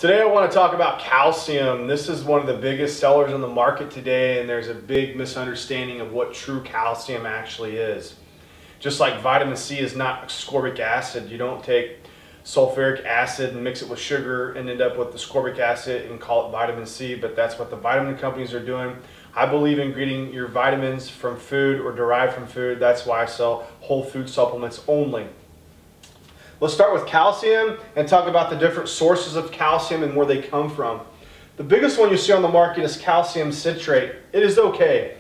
Today I want to talk about calcium. This is one of the biggest sellers on the market today, and there's a big misunderstanding of what true calcium actually is. Just like vitamin C is not ascorbic acid, you don't take sulfuric acid and mix it with sugar and end up with the ascorbic acid and call it vitamin C, but that's what the vitamin companies are doing. I believe in getting your vitamins from food or derived from food. That's why I sell whole food supplements only. Let's start with calcium and talk about the different sources of calcium and where they come from. The biggest one you see on the market is calcium citrate. It is okay.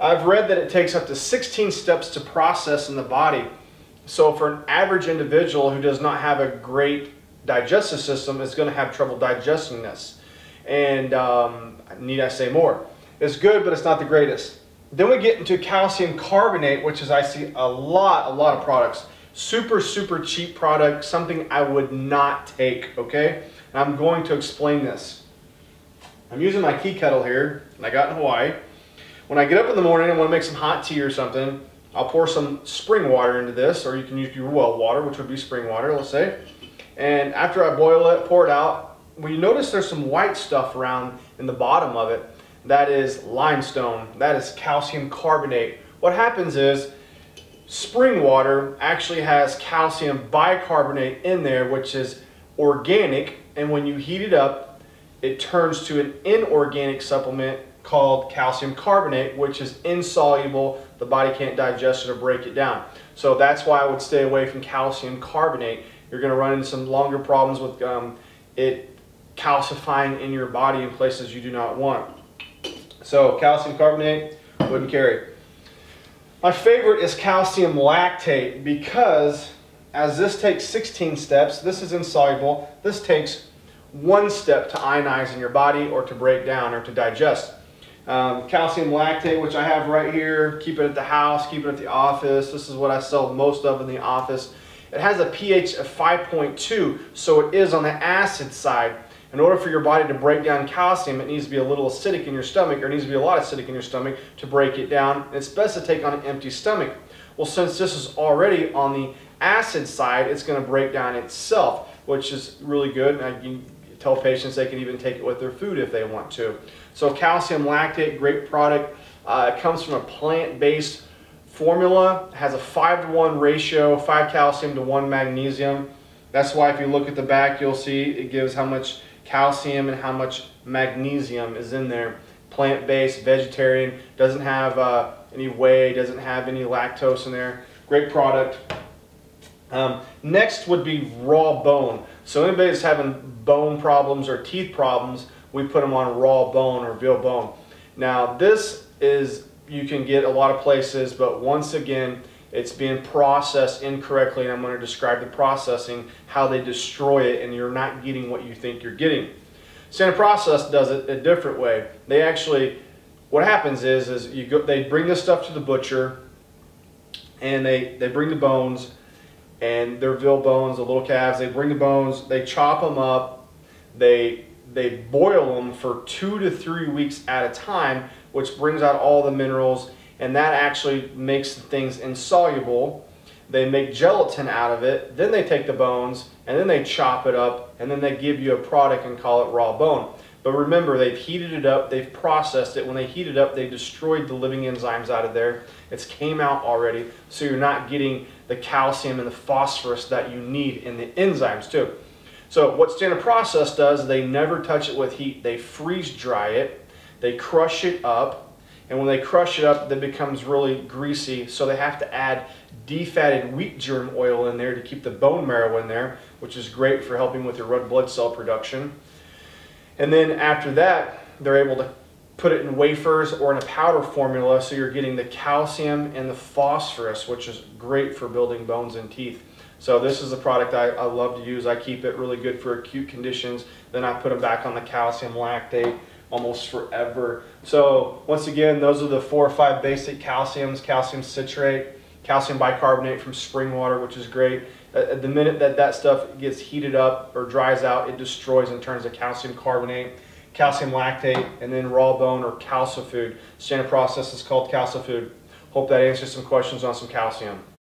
I've read that it takes up to 16 steps to process in the body. So for an average individual who does not have a great digestive system, is going to have trouble digesting this. And need I say more? It's good, but it's not the greatest. Then we get into calcium carbonate, which is I see a lot of products. Super cheap product, something I would not take, okay? And I'm going to explain this. I'm using my tea kettle here, and I got in Hawaii. When I get up in the morning and want to make some hot tea or something, I'll pour some spring water into this, or you can use your well water, which would be spring water, let's say. And after I boil it, pour it out, well, you notice there's some white stuff around in the bottom of it. That is limestone. That is calcium carbonate. What happens is, spring water actually has calcium bicarbonate in there, which is organic, and when you heat it up, it turns to an inorganic supplement called calcium carbonate, which is insoluble. The body can't digest it or break it down. So that's why I would stay away from calcium carbonate. You're going to run into some longer problems with it calcifying in your body in places you do not want. So calcium carbonate, wouldn't carry. My favorite is calcium lactate because as this takes 16 steps, this is insoluble. This takes 1 step to ionize in your body or to break down or to digest. Calcium lactate, which I have right here, keep it at the house, keep it at the office. This is what I sell most of in the office. It has a pH of 5.2, so it is on the acid side. In order for your body to break down calcium, it needs to be a little acidic in your stomach, or it needs to be a lot acidic in your stomach to break it down. It's best to take on an empty stomach. Well, since this is already on the acid side, it's going to break down itself, which is really good. And I can tell patients they can even take it with their food if they want to. So calcium lactate, great product. It comes from a plant-based formula. It has a 5-to-1 ratio, 5 calcium to 1 magnesium. That's why if you look at the back, you'll see it gives how much calcium and how much magnesium is in there. Plant-based, vegetarian, doesn't have any whey, doesn't have any lactose in there. Great product. Next would be raw bone. So anybody that's having bone problems or teeth problems, we put them on raw bone or veal bone. Now this is, you can get a lot of places, but once again, it's being processed incorrectly, and I'm going to describe the processing, how they destroy it, and you're not getting what you think you're getting. Standard Process does it a different way. They actually, what happens is they bring this stuff to the butcher, and they bring the bones, and their veal bones, the little calves, they bring the bones, they chop them up, they boil them for 2 to 3 weeks at a time, which brings out all the minerals, and that actually makes things insoluble. They make gelatin out of it, then they take the bones, and then they chop it up, and then they give you a product and call it raw bone. But remember, they've heated it up, they've processed it. When they heat it up, they destroyed the living enzymes out of there. It's came out already, so you're not getting the calcium and the phosphorus that you need in the enzymes too. So what Standard Process does, they never touch it with heat. They freeze dry it, they crush it up, and when they crush it up, it becomes really greasy, so they have to add defatted wheat germ oil in there to keep the bone marrow in there, which is great for helping with your red blood cell production. And then after that, they're able to put it in wafers or in a powder formula, so you're getting the calcium and the phosphorus, which is great for building bones and teeth. So this is a product I love to use. I keep it really good for acute conditions. Then I put them back on the calcium lactate almost forever. So once again, those are the 4 or 5 basic calciums: calcium citrate, calcium bicarbonate from spring water, which is great. The minute that stuff gets heated up or dries out, it destroys and turns to calcium carbonate, calcium lactate, and then raw bone or CalciFood. Standard Process is called CalciFood. Hope that answers some questions on some calcium.